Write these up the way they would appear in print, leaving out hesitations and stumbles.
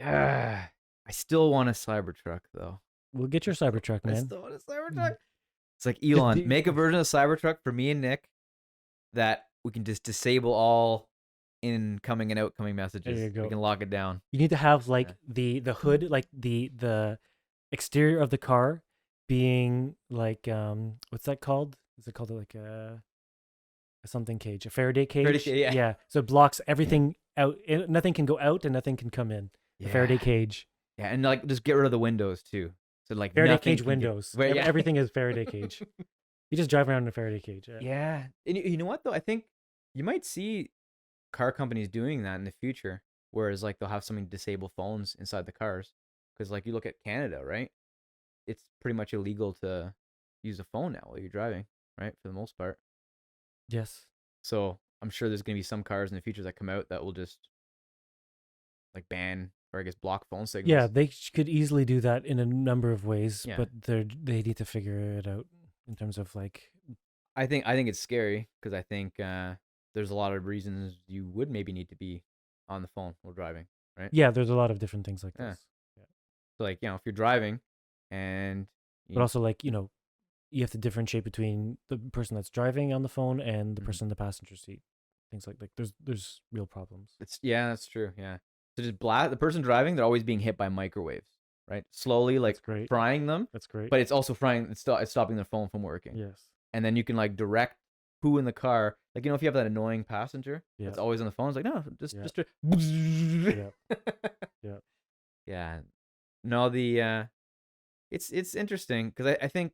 I still want a Cybertruck though. We'll get your Cybertruck, I man. still want a Cybertruck. It's like Elon, make a version of Cybertruck for me and Nick that we can just disable all incoming and outcoming messages. There you go. We can lock it down. You need to have like the hood, like the exterior of the car being like what's that called? Is it called like a something cage, a Faraday cage? Yeah. So it blocks everything out. Nothing can go out and nothing can come in. The Faraday cage. Yeah, and like just get rid of the windows too. So like Faraday cage windows. Yeah. Everything is Faraday cage. You just drive around in a Faraday cage. Yeah. And you know what though? I think you might see car companies doing that in the future, whereas like they'll have something to disable phones inside the cars. Because like you look at Canada, right? It's pretty much illegal to use a phone now while you're driving, right? For the most part. Yes. So I'm sure there's gonna be some cars in the future that come out that will just like ban or I guess block phone signals. Yeah, they could easily do that in a number of ways, Yeah. but they need to figure it out in terms of like. I think it's scary because I think there's a lot of reasons you would maybe need to be on the phone while driving, right? Yeah, there's a lot of different things like this. Yeah. So like if you're driving and but also like you have to differentiate between the person that's driving on the phone and the person in the passenger seat. Things like there's real problems. That's true. Yeah. So just the person driving, they're always being hit by microwaves, right? Slowly, like frying them. That's great. But it's also frying. It's stopping their phone from working. Yes. And then you can like direct who in the car. Like if you have that annoying passenger that's always on the phone, it's like no, just. Yeah. Yeah. No, it's interesting because I think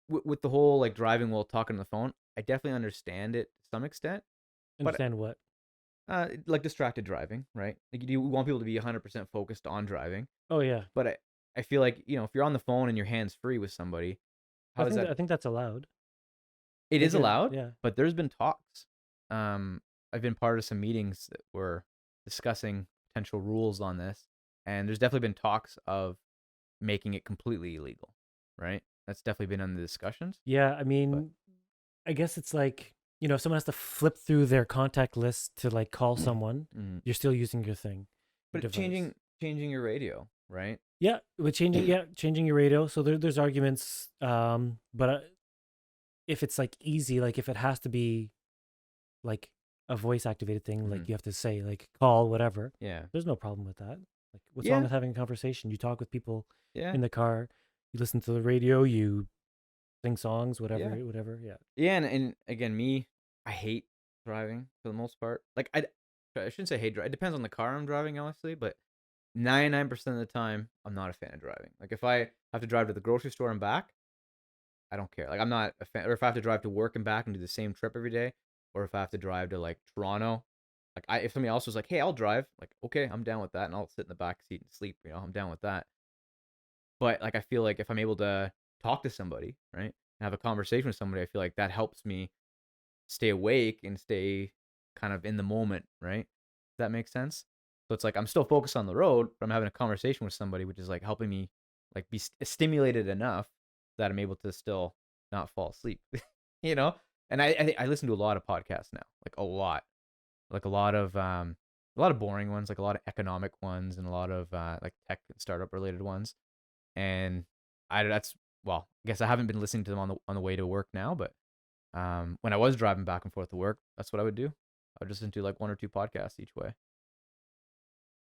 with the whole like driving while talking on the phone, I definitely understand it to some extent. Understand what? Like distracted driving, right? Like you want people to be 100% focused on driving. Oh yeah. But I feel like if you're on the phone and your hands free with somebody, I think that's allowed. It is allowed. Yeah. But there's been talks. I've been part of some meetings that were discussing potential rules on this, and there's definitely been talks of making it completely illegal, right? That's definitely been on the discussions. Yeah, I mean, I guess it's like if someone has to flip through their contact list to like call someone, you're still using your thing. But changing your radio, right? Yeah, with changing your radio. So there's arguments, but if it's like easy, like if it has to be like a voice activated thing, like you have to say like call whatever. Yeah, there's no problem with that. Like what's wrong with having a conversation? You talk with people in the car. You listen to the radio. You sing songs, whatever. Yeah. Yeah, and again, I hate driving for the most part. Like I shouldn't say hate drive. It depends on the car I'm driving, honestly, but 99% of the time, I'm not a fan of driving. Like if I have to drive to the grocery store and back, I don't care. Like I'm not a fan. Or if I have to drive to work and back and do the same trip every day, or if I have to drive to like Toronto, like if somebody else was like, "Hey, I'll drive," like okay, I'm down with that, and I'll sit in the back seat and sleep. I'm down with that. But like I feel like if I'm able to talk to somebody, right, and have a conversation with somebody, I feel like that helps me stay awake and stay kind of in the moment, right? Does that make sense? So it's like I'm still focused on the road, but I'm having a conversation with somebody, which is like helping me like be stimulated enough that I'm able to still not fall asleep, And I listen to a lot of podcasts now, like a lot of boring ones, like a lot of economic ones, and a lot of like tech and startup related ones. And I guess I haven't been listening to them on the way to work now, but when I was driving back and forth to work, that's what I would do. I would just listen to like one or two podcasts each way.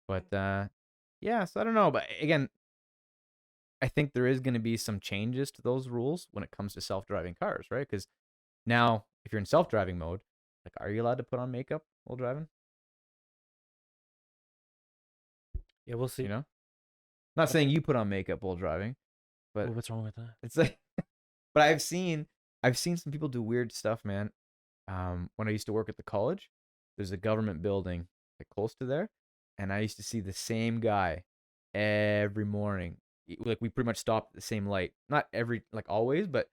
But so I don't know. But again, I think there is going to be some changes to those rules when it comes to self-driving cars, right? Because now, if you're in self-driving mode, like, are you allowed to put on makeup while driving? Yeah, we'll see. I'm not saying you put on makeup while driving, but what's wrong with that? It's like, but I've seen some people do weird stuff, man. When I used to work at the college, there's a government building like close to there, and I used to see the same guy every morning. Like we pretty much stopped at the same light. Not every like always, but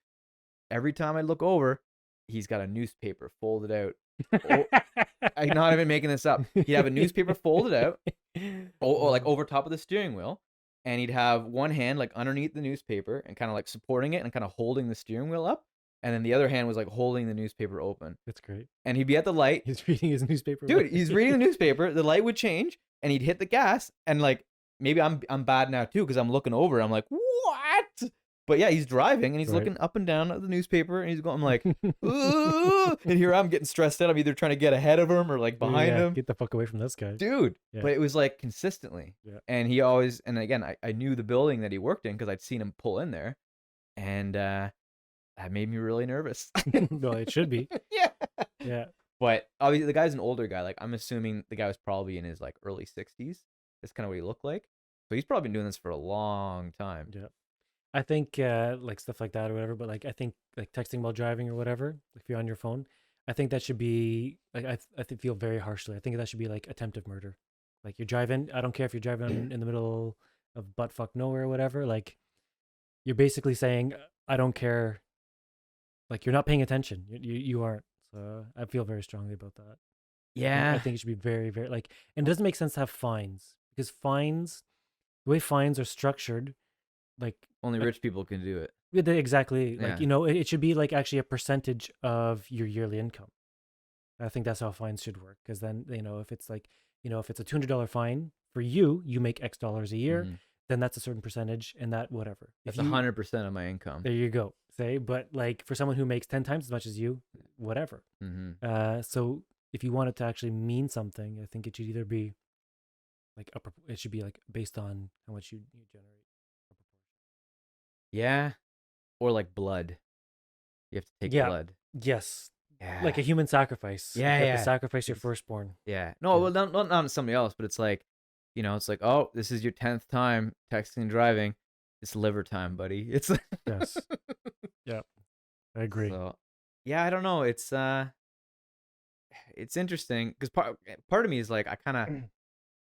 every time I look over, he's got a newspaper folded out. I'm not even making this up. He'd have a newspaper folded out, or like over top of the steering wheel, and he'd have one hand like underneath the newspaper and kind of like supporting it and kind of holding the steering wheel up, and then the other hand was like holding the newspaper open. That's great. And he'd be at the light. He's reading his newspaper. Dude, he's reading the newspaper. The light would change, and he'd hit the gas, and like maybe I'm bad now too because I'm looking over. I'm like, what? But yeah, he's driving and he's Right. looking up and down at the newspaper, and he's going. I'm like, ooh, and here I'm getting stressed out. I'm either trying to get ahead of him or like behind Yeah, him, get the fuck away from this guy. dude. Yeah. But it was like consistently, Yeah. and he always, and again, I knew the building that he worked in because I'd seen him pull in there, and that made me really nervous. Well, it should be. Yeah. Yeah. But obviously, the guy's an older guy. Like, I'm assuming the guy was probably in his like early 60s. That's kind of what he looked like. So he's probably been doing this for a long time. Yeah. I think like stuff like that or whatever, but like I think like texting while driving or whatever, if you're on your phone, I think that should be like I think feel very harshly. I think that should be like attempted murder. Like you're driving, I don't care if you're driving in the middle of buttfuck nowhere or whatever, like you're basically saying I don't care. Like you're not paying attention. You aren't. So I feel very strongly about that. Yeah. I think it should be very, very like, and it doesn't make sense to have fines because fines, the way fines are structured, like Only rich people can do it. exactly like Yeah. it should be like actually a percentage of your yearly income. I think that's how fines should work because then if it's like if it's a $200 fine for you, you make X dollars a year, Mhm. then that's a certain percentage and that whatever. That's 100% of my income. There you go. Say, but like for someone who makes 10 times as much as you, whatever. Mm-hmm. So if you want it to actually mean something, I think it should either be like it should be like based on how much you generate. Yeah. Or like blood. You have to take Yeah. blood. Yes. Yeah. Like a human sacrifice. Yeah, You yeah. have to sacrifice your firstborn. Yeah. No, well, not on somebody else, but it's like, it's like, oh, this is your 10th time texting and driving. It's liver time, buddy. It's Yes. Yeah. I agree. So, yeah, I don't know. It's interesting because part of me is like, I kind of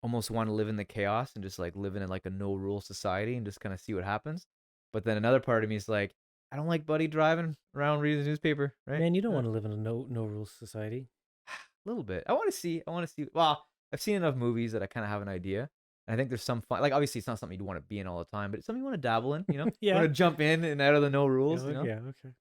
almost want to live in the chaos and just like live in like a no rule society and just kind of see what happens. But then another part of me is like, I don't like buddy driving around reading the newspaper, right? Man, you don't want to live in a no rules society. A little bit. I want to see. Well, I've seen enough movies that I kind of have an idea. And I think there's some fun. Like, obviously, it's not something you'd want to be in all the time, but it's something you want to dabble in. You Yeah. want to jump in and out of the no rules. Yeah. Okay.